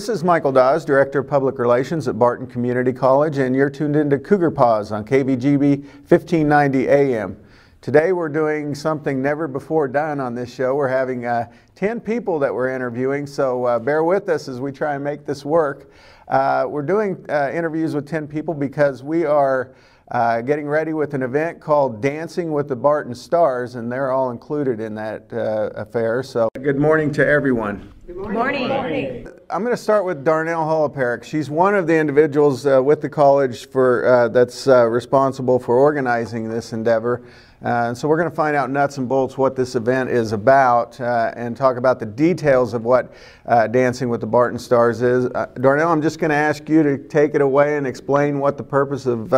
This is Michael Dawes, Director of Public Relations at Barton Community College, and you're tuned into Cougar Paws on KVGB 1590 AM. Today we're doing something never before done on this show. We're having 10 people that we're interviewing, so bear with us as we try and make this work. We're doing interviews with 10 people because we are getting ready with an event called Dancing with the Barton Stars, and they're all included in that affair. So good morning to everyone. Good morning. Good morning. I'm going to start with Darnell Holoparik. She's one of the individuals with the college that's responsible for organizing this endeavor. And so we're going to find out nuts and bolts what this event is about and talk about the details of what Dancing with the Barton Stars is. Darnell, I'm just going to ask you to take it away and explain what the purpose of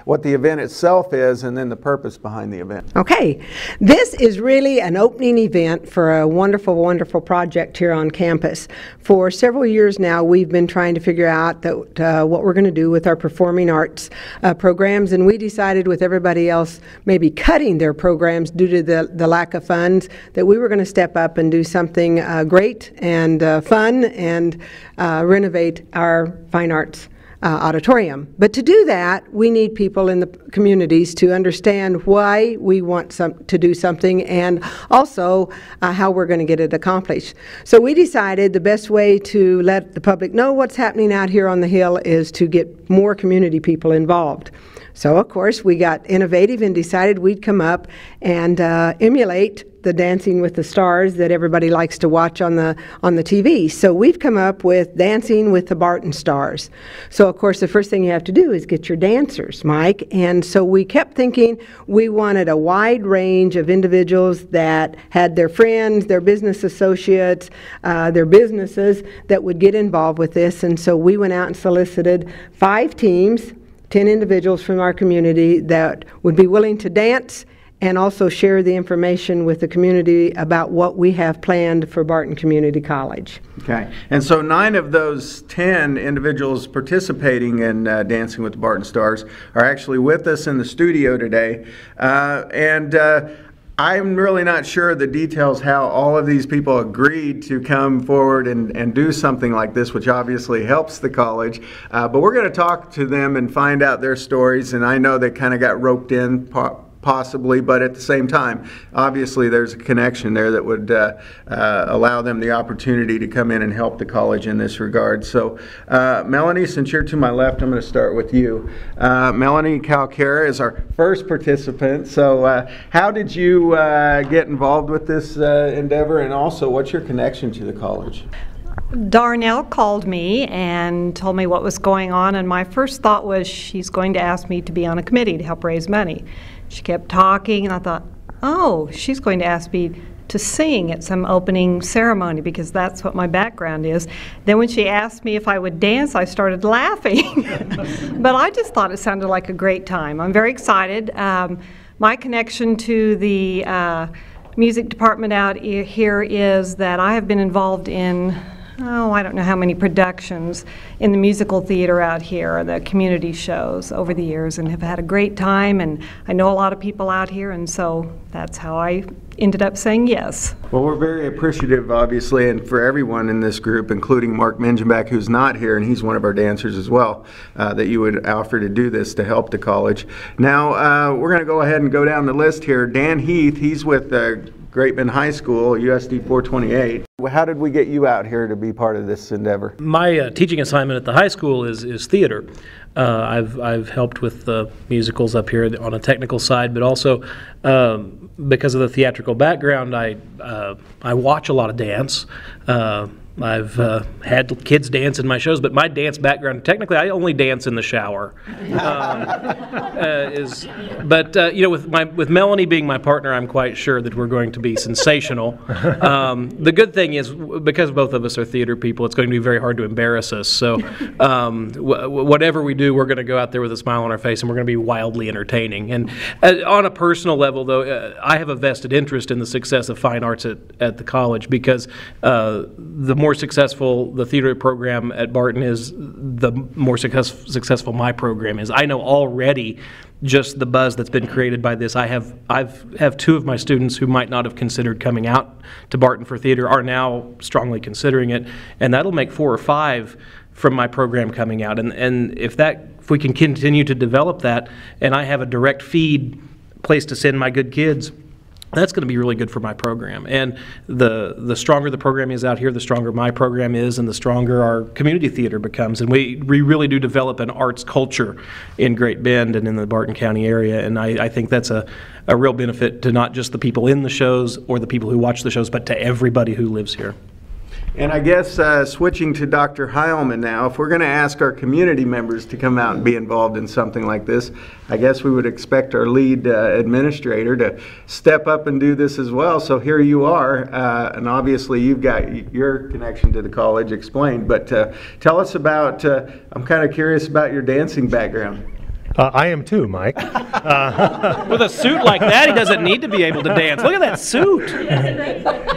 what the event itself is and then the purpose behind the event. Okay. This is really an opening event for a wonderful, wonderful project here on campus. For several years now, we've been trying to figure out what we're going to do with our performing arts programs, and we decided with everybody else maybe cutting their programs due to the lack of funds that we were going to step up and do something great and fun and renovate our fine arts auditorium. But to do that, we need people in the communities to understand why we want to do something and also how we're going to get it accomplished. So we decided the best way to let the public know what's happening out here on the Hill is to get more community people involved. So, of course, we got innovative and decided we'd come up and emulate the Dancing with the Stars that everybody likes to watch on the TV. So we've come up with Dancing with the Barton Stars. So, of course, the first thing you have to do is get your dancers, Mike. And so we kept thinking we wanted a wide range of individuals that had their friends, their business associates, their businesses that would get involved with this. And so we went out and solicited 5 teams, 10 individuals from our community that would be willing to dance and also share the information with the community about what we have planned for Barton Community College. Okay, and so 9 of those 10 individuals participating in Dancing with the Barton Stars are actually with us in the studio today, I'm really not sure the details how all of these people agreed to come forward and do something like this, which obviously helps the college. But we're going to talk to them and find out their stories, and I know they kind of got roped in possibly, but at the same time, obviously there's a connection there that would allow them the opportunity to come in and help the college in this regard. So Melanie, since you're to my left, I'm going to start with you. Melanie Calcara is our first participant. So how did you get involved with this endeavor, and also what's your connection to the college? Darnell called me and told me what was going on, and my first thought was she's going to ask me to be on a committee to help raise money. She kept talking, and I thought, oh, she's going to ask me to sing at some opening ceremony because that's what my background is. Then when she asked me if I would dance, I started laughing. But I just thought it sounded like a great time. I'm very excited. My connection to the music department out here is that I have been involved in I don't know how many productions in the musical theater out here, the community shows over the years, and have had a great time, and I know a lot of people out here, and so that's how I ended up saying yes. Well, we're very appreciative, obviously, and for everyone in this group, including Mark Minjenbach, who's not here, and he's one of our dancers as well, that you would offer to do this to help the college. Now, we're going to go ahead and go down the list here. Dan Heath, he's with Great Bend High School, USD 428. How did we get you out here to be part of this endeavor? My teaching assignment at the high school is theater. I've helped with musicals up here on a technical side, but also because of the theatrical background, I watch a lot of dance. I've had kids dance in my shows, but my dance background, technically, I only dance in the shower. With Melanie being my partner, I'm quite sure that we're going to be sensational. The good thing is, because both of us are theater people, it's going to be very hard to embarrass us. So whatever we do, we're going to go out there with a smile on our face, and we're going to be wildly entertaining. And on a personal level, though, I have a vested interest in the success of fine arts at the college because the more more successful the theater program at Barton is, the more successful my program is. I know already just the buzz that's been created by this. I have two of my students who might not have considered coming out to Barton for theater are now strongly considering it, and that'll make 4 or 5 from my program coming out. And if we can continue to develop that, and I have a direct feed place to send my good kids, that's going to be really good for my program. And the stronger the program is out here, the stronger my program is, and the stronger our community theater becomes. And we really do develop an arts culture in Great Bend and in the Barton County area. And I think that's a real benefit to not just the people in the shows or the people who watch the shows, but to everybody who lives here. And I guess switching to Dr. Heilman now, if we're going to ask our community members to come out and be involved in something like this, I guess we would expect our lead administrator to step up and do this as well. So here you are, and obviously you've got your connection to the college explained, but tell us about, I'm kind of curious about your dancing background. I am too, Mike. With a suit like that, he doesn't need to be able to dance. Look at that suit.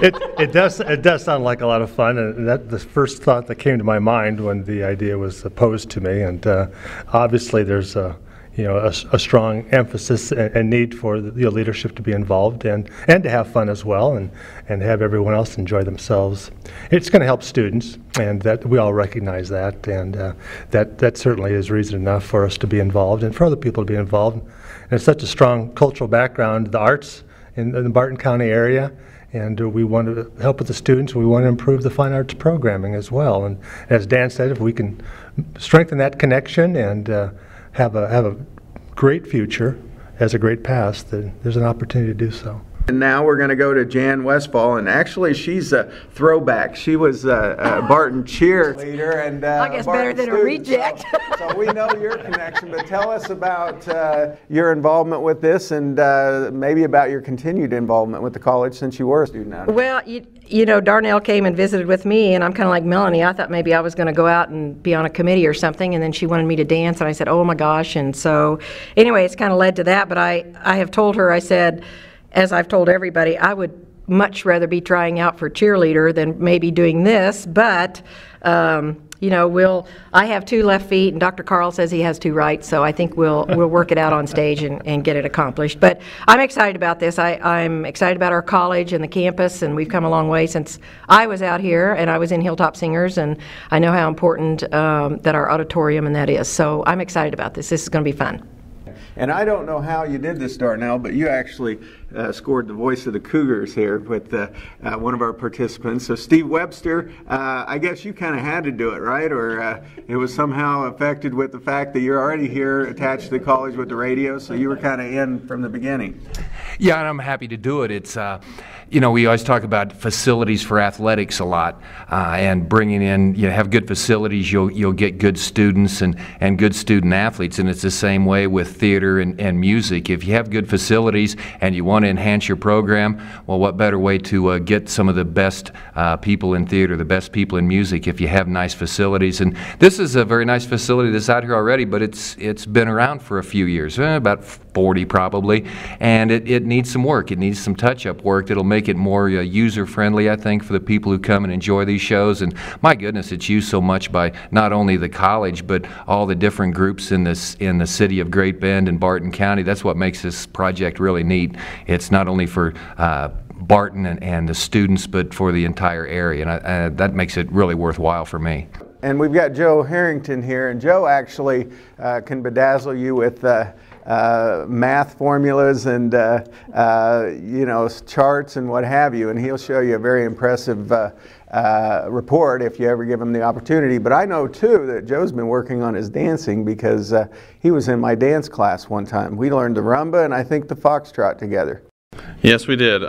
It does sound like a lot of fun, and that's the first thought that came to my mind when the idea was posed to me. And obviously, there's a strong emphasis and need for the leadership to be involved and to have fun as well, and have everyone else enjoy themselves. It's going to help students, and that we all recognize that, and that certainly is reason enough for us to be involved and for other people to be involved. And it's such a strong cultural background, the arts in the Barton County area, and we want to help with the students. We want to improve the fine arts programming as well. And as Dan said, if we can strengthen that connection and have a great future as a great past, then there's an opportunity to do so. And now we're going to go to Jan Westfall, and actually she's a throwback. She was a Barton cheerleader, and I guess better than a reject. So we know your connection, but tell us about your involvement with this, and maybe about your continued involvement with the college since you were a student out here. Well, you know, Darnell came and visited with me, and I'm kind of like Melanie. I thought maybe I was going to go out and be on a committee or something, and then she wanted me to dance, and I said, oh my gosh. And so anyway, it's kind of led to that, but I have told her, I said, as I've told everybody, I would much rather be trying out for cheerleader than maybe doing this, but you know, I have 2 left feet, and Dr. Carl says he has 2 right, so I think we'll work it out on stage and get it accomplished. But I'm excited about this. I'm excited about our college and the campus, and we've come a long way since I was out here, and I was in Hilltop Singers, and I know how important that our auditorium and that is. So I'm excited about this. This is going to be fun. And I don't know how you did this, Darnell, but you actually scored the voice of the Cougars here with one of our participants. So Steve Webster, I guess you kind of had to do it, right? Or it was somehow affected with the fact that you're already here attached to the college with the radio, so you were kind of in from the beginning. Yeah, and I'm happy to do it. It's, you know, we always talk about facilities for athletics a lot, and bringing in, you know, have good facilities, you'll get good students and good student athletes, and it's the same way with theater and music. If you have good facilities and you want to enhance your program, well, what better way to get some of the best people in theater, the best people in music, if you have nice facilities. And this is a very nice facility that's out here already, but it's been around for a few years, about 40 probably, and it needs some work. It needs some touch-up work that'll make it more user-friendly, I think, for the people who come and enjoy these shows. And my goodness, it's used so much by not only the college, but all the different groups in the city of Great Bend and Barton County. That's what makes this project really neat. It's not only for Barton and the students, but for the entire area, and that makes it really worthwhile for me. And we've got Joe Harrington here, and Joe actually can bedazzle you with math formulas and you know, charts and what have you, and he'll show you a very impressive report if you ever give him the opportunity. But I know too that Joe's been working on his dancing, because he was in my dance class one time. We learned the rumba and I think the foxtrot together. Yes, we did.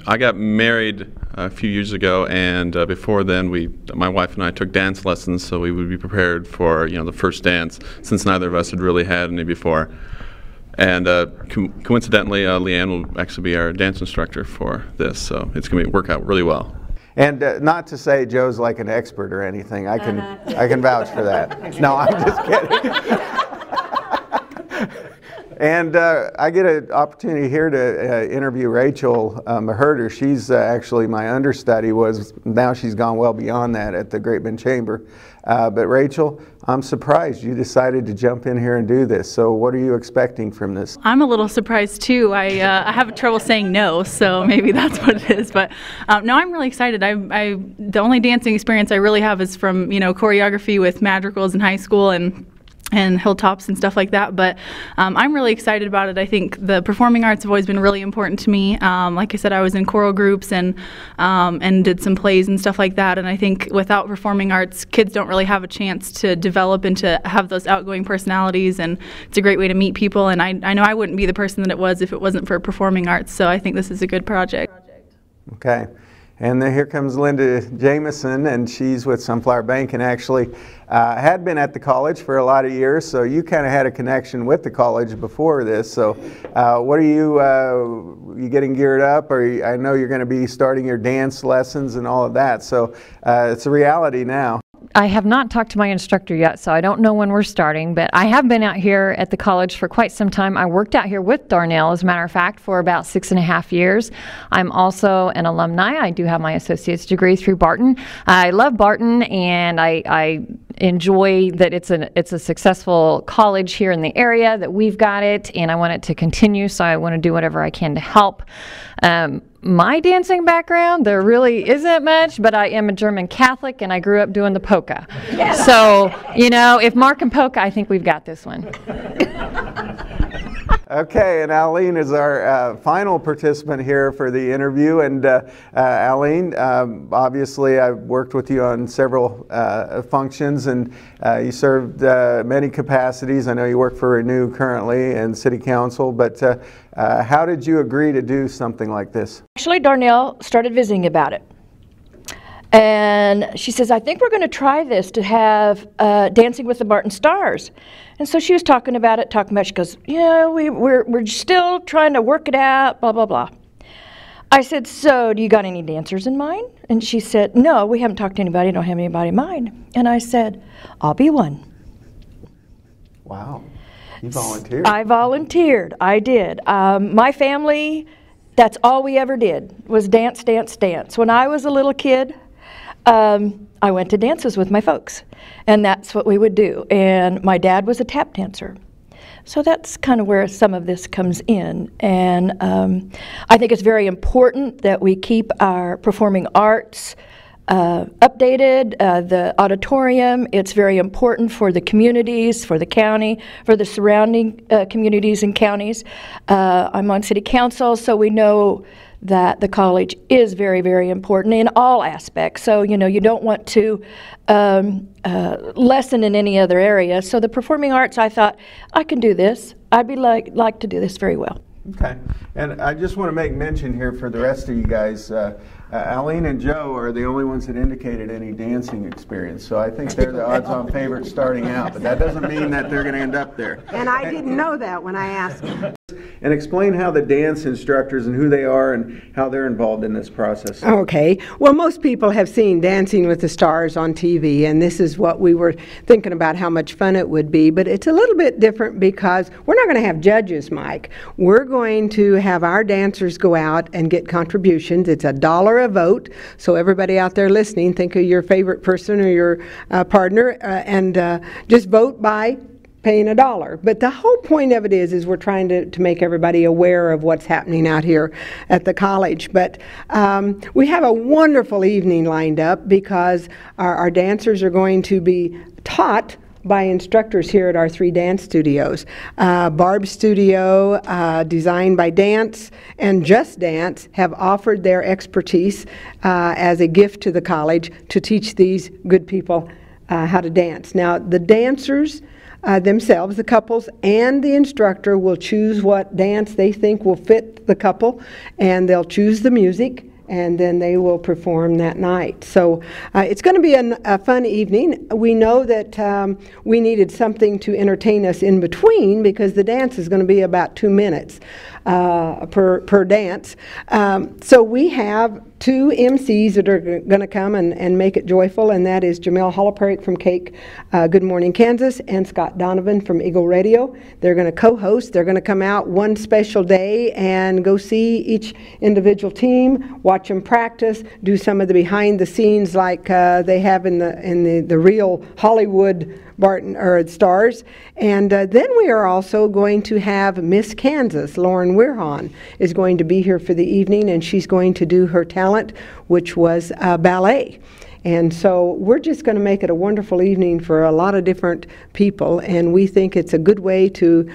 I got married a few years ago, and before then, my wife and I took dance lessons so we would be prepared for, you know, the first dance, since neither of us had really had any before. And coincidentally, Leanne will actually be our dance instructor for this, so it's going to work out really well. And not to say Joe's like an expert or anything. I can vouch for that. No, I'm just kidding. And I get an opportunity here to interview Rachel Maherter. She's actually my understudy. Now she's gone well beyond that at the Great Bend Chamber. But Rachel, I'm surprised you decided to jump in here and do this. So what are you expecting from this? I'm a little surprised too. I have trouble saying no, so maybe that's what it is. But no, I'm really excited. The only dancing experience I really have is from choreography with madrigals in high school and hilltops and stuff like that, but I'm really excited about it. I think the performing arts have always been really important to me. Like I said, I was in choral groups and did some plays and stuff like that, and I think without performing arts, kids don't really have a chance to develop and to have those outgoing personalities, and it's a great way to meet people, and I know I wouldn't be the person that it was if it wasn't for performing arts, so I think this is a good project. Okay. And then here comes Linda Jameson, and she's with Sunflower Bank, and actually had been at the college for a lot of years, so you kind of had a connection with the college before this. So what are you getting geared up? Or I know you're going to be starting your dance lessons and all of that, so it's a reality now. I have not talked to my instructor yet, so I don't know when we're starting, but I have been out here at the college for quite some time. I worked out here with Darnell, as a matter of fact, for about 6.5 years. I'm also an alumni. I do have my associate's degree through Barton. I love Barton, and I enjoy that it's a successful college here in the area, that we've got it, and I want it to continue, so I want to do whatever I can to help. My dancing background, there really isn't much, but I am a German Catholic, and I grew up doing the polka. Yeah. So, if Mark and polka, I think we've got this one. Okay, and Aline is our final participant here for the interview. And Aline, obviously I've worked with you on several functions, and you served many capacities. I know you work for Renew currently and City Council, but how did you agree to do something like this? Actually, Darnell started visiting about it. And she says, I think we're going to try this to have Dancing with the Barton Stars. And so she was talking about it, she goes, yeah, we're still trying to work it out, blah, blah, blah. I said, so do you got any dancers in mind? And she said, no, we haven't talked to anybody, don't have anybody in mind. And I said, I'll be one. Wow, you volunteered. I volunteered, I did. My family, that's all we ever did, was dance, dance, dance. When I was a little kid, I went to dances with my folks, and that's what we would do. And my dad was a tap dancer. So that's kind of where some of this comes in. And I think it's very important that we keep our performing arts updated, the auditorium. It's very important for the communities, for the county, for the surrounding communities and counties. I'm on City Council, so we know that the college is very, very important in all aspects. So, you don't want to lessen in any other area. So the performing arts, I thought, I can do this. I'd be like to do this very well. Okay. And I just want to make mention here for the rest of you guys, Aline and Joe are the only ones that indicated any dancing experience. So I think they're the odds-on favorites starting out, but that doesn't mean that they're going to end up there. And I didn't know that when I asked them. And explain how the dance instructors and who they are and how they're involved in this process. Okay. Well, most people have seen Dancing with the Stars on TV, and this is what we were thinking about, how much fun it would be. But it's a little bit different because we're not going to have judges, Mike. We're going to have our dancers go out and get contributions. It's $1 a vote. So everybody out there listening, think of your favorite person or your partner and just vote by paying $1. But the whole point of it is we're trying to make everybody aware of what's happening out here at the college. But we have a wonderful evening lined up because our dancers are going to be taught by instructors here at our 3 dance studios. Barb's studio, Designed by Dance, and Just Dance have offered their expertise as a gift to the college to teach these good people how to dance. Now, the dancers themselves, the couples, and the instructor will choose what dance they think will fit the couple, and they'll choose the music, and then they will perform that night. So it's going to be a fun evening. We know that we needed something to entertain us in between because the dance is going to be about 2 minutes. per dance. So we have two MCs that are going to come and make it joyful, and that is Jamel Holoparik from Cake Good Morning Kansas and Scott Donovan from Eagle Radio. They're going to co-host. They're going to come out one special day and go see each individual team, watch them practice, do some of the behind the scenes like they have in the real Hollywood Barton or stars. And then we are also going to have Miss Kansas, Lauren Weirhahn, is going to be here for the evening, and she's going to do her talent, which was ballet. And so we're just going to make it a wonderful evening for a lot of different people, and we think it's a good way to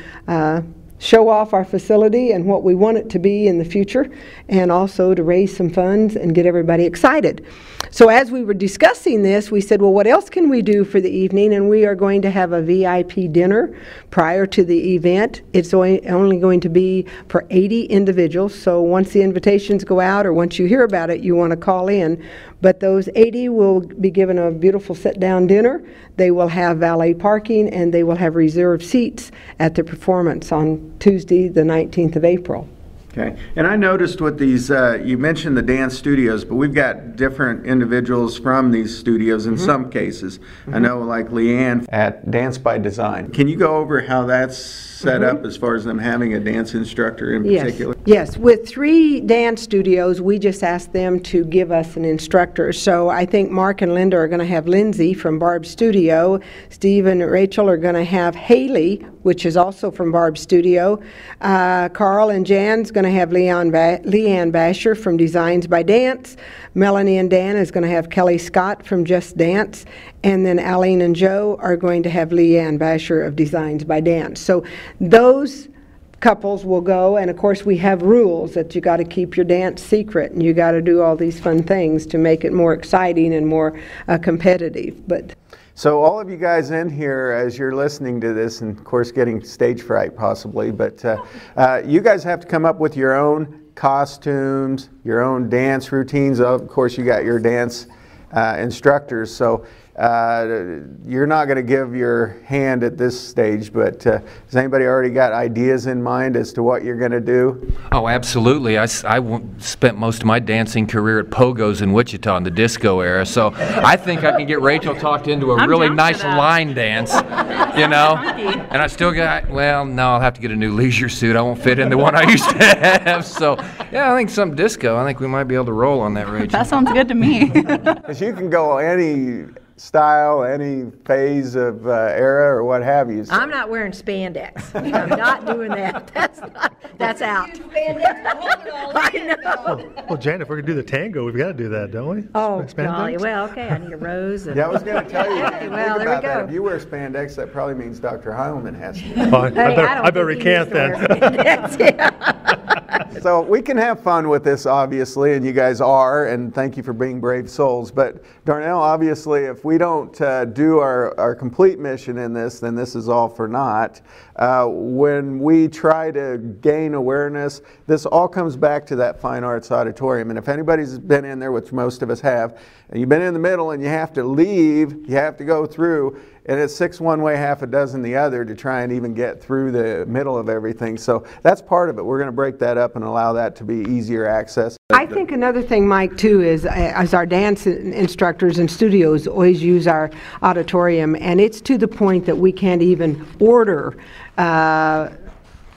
show off our facility and what we want it to be in the future, and also to raise some funds and get everybody excited. So as we were discussing this, we said, well, what else can we do for the evening? And we are going to have a VIP dinner prior to the event. It's only going to be for 80 individuals. So once the invitations go out, or once you hear about it, you want to call in. But those 80 will be given a beautiful sit-down dinner. They will have valet parking, and they will have reserved seats at the performance on Tuesday, the 19th of April. Okay, and I noticed with these, you mentioned the dance studios, but we've got different individuals from these studios in some cases. I know like Leanne at Dance by Design. Can you go over how that's set up as far as them having a dance instructor in particular? Yes, with 3 dance studios, we just asked them to give us an instructor. So I think Mark and Linda are going to have Lindsay from Barb's studio. Steve and Rachel are going to have Haley, which is also from Barb's studio. Carl and Jan's going to have Leanne Basher from Designs by Dance. Melanie and Dan is going to have Kelly Scott from Just Dance. And then Aline and Joe are going to have Leanne Basher of Designs by Dance. So those couples will go, and of course we have rules that you got to keep your dance secret, and you got to do all these fun things to make it more exciting and more competitive. But so all of you guys in here, as you're listening to this, and of course getting stage fright possibly, but you guys have to come up with your own costumes, your own dance routines. Of course you got your dance instructors, so you're not going to give your hand at this stage, but has anybody already got ideas in mind as to what you're going to do? Oh, absolutely. I spent most of my dancing career at Pogo's in Wichita in the disco era, so I think I can get Rachel talked into a really nice line dance, you know? And I still got, well, no, I'll have to get a new leisure suit. I won't fit in the one I used to have. So, yeah, I think some disco. I think we might be able to roll on that, Rachel. That sounds good to me. Because you can go any style, any phase of era or what have you. So. I'm not wearing spandex. I'm not doing that. That's out. I know. Well, Jan, if we're going to do the tango, we've got to do that, don't we? Oh, Spandex? golly. Well, okay, I need a rose. And yeah, I was going to tell you. Well, there we go. If you wear spandex, that probably means Dr. Heilman has to. I better recant then. So we can have fun with this, obviously, and you guys are, and thank you for being brave souls. But Darnell, obviously, if we don't do our complete mission in this, then this is all for naught. When we try to gain awareness, this all comes back to that fine arts auditorium. And if anybody's been in there, which most of us have, and you've been in the middle and you have to leave, you have to go through, and it's 6 one way, half a dozen the other to try and even get through the middle of everything. So that's part of it. We're going to break that up and allow that to be easier access. I think another thing, Mike, too, is as our dance instructors and studios always use our auditorium, and it's to the point that we can't even order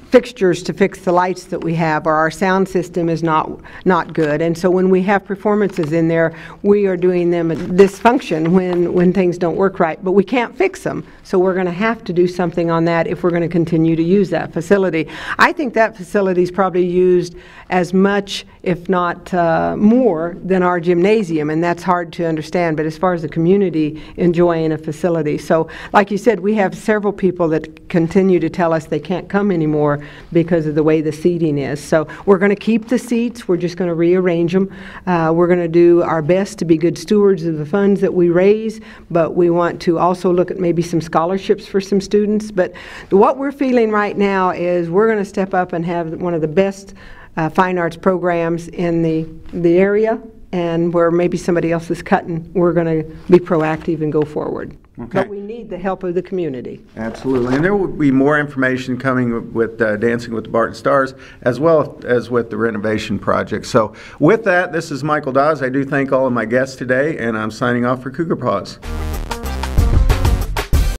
fixtures to fix the lights that we have, or our sound system is not good. And so when we have performances in there, we are doing them at dysfunction when things don't work right, but we can't fix them. So we're going to have to do something on that if we're going to continue to use that facility. I think that facility is probably used as much, if not more, than our gymnasium, and that's hard to understand, but as far as the community enjoying a facility. So like you said, we have several people that continue to tell us they can't come anymore because of the way the seating is. So we're going to keep the seats. We're just going to rearrange them. We're going to do our best to be good stewards of the funds that we raise, but we want to also look at maybe some scholarships for some students. But what we're feeling right now is we're going to step up and have one of the best fine arts programs in the area, and where maybe somebody else is cutting, we're going to be proactive and go forward. But we need the help of the community. Absolutely. And there will be more information coming with Dancing with the Barton Stars, as well as with the renovation project. So with that, this is Michael Dawes. I do thank all of my guests today, and I'm signing off for Cougar Paws.